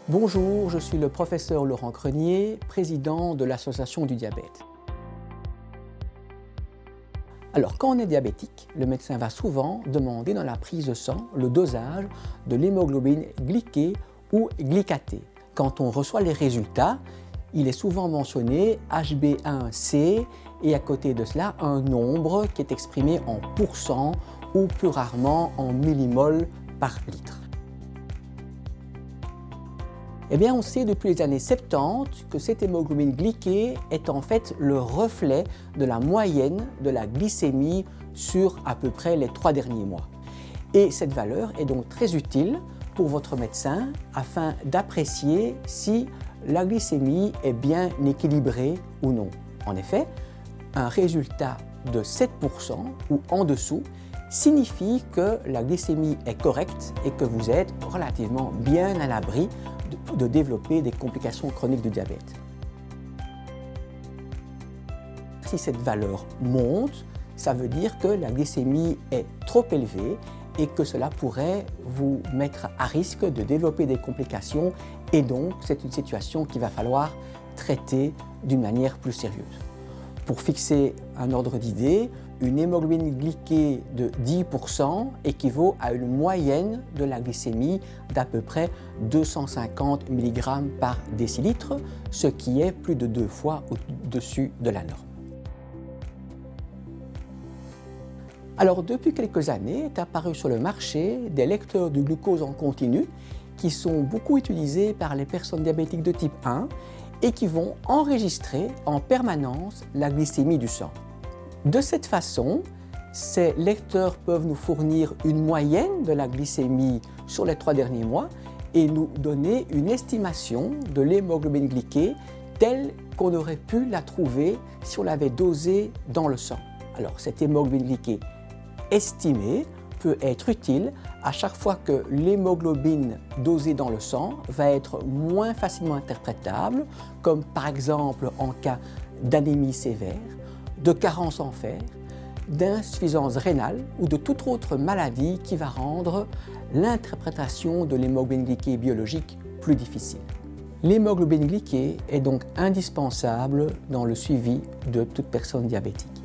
Bonjour, je suis le professeur Laurent Crenier, président de l'Association du diabète. Alors, quand on est diabétique, le médecin va souvent demander dans la prise de sang le dosage de l'hémoglobine glyquée ou glycatée. Quand on reçoit les résultats, il est souvent mentionné HbA1c et à côté de cela un nombre qui est exprimé en pourcent ou plus rarement en millimoles par litre. Eh bien, on sait depuis les années 70 que cette hémoglobine glyquée est en fait le reflet de la moyenne de la glycémie sur à peu près les 3 derniers mois. Et cette valeur est donc très utile pour votre médecin afin d'apprécier si la glycémie est bien équilibrée ou non. En effet, un résultat de 7% ou en dessous signifie que la glycémie est correcte et que vous êtes relativement bien à l'abri de développer des complications chroniques du diabète. Si cette valeur monte, ça veut dire que la glycémie est trop élevée et que cela pourrait vous mettre à risque de développer des complications et donc c'est une situation qu'il va falloir traiter d'une manière plus sérieuse. Pour fixer un ordre d'idée, une hémoglobine glyquée de 10% équivaut à une moyenne de la glycémie d'à peu près 250 mg par décilitre, ce qui est plus de 2 fois au-dessus de la norme. Alors, depuis quelques années, est apparu sur le marché des lecteurs de glucose en continu qui sont beaucoup utilisés par les personnes diabétiques de type 1 et qui vont enregistrer en permanence la glycémie du sang. De cette façon, ces lecteurs peuvent nous fournir une moyenne de la glycémie sur les 3 derniers mois et nous donner une estimation de l'hémoglobine glyquée telle qu'on aurait pu la trouver si on l'avait dosée dans le sang. Alors, cette hémoglobine glyquée estimée peut être utile à chaque fois que l'hémoglobine dosée dans le sang va être moins facilement interprétable, comme par exemple en cas d'anémie sévère, de carence en fer, d'insuffisance rénale ou de toute autre maladie qui va rendre l'interprétation de l'hémoglobine glyquée biologique plus difficile. L'hémoglobine glyquée est donc indispensable dans le suivi de toute personne diabétique.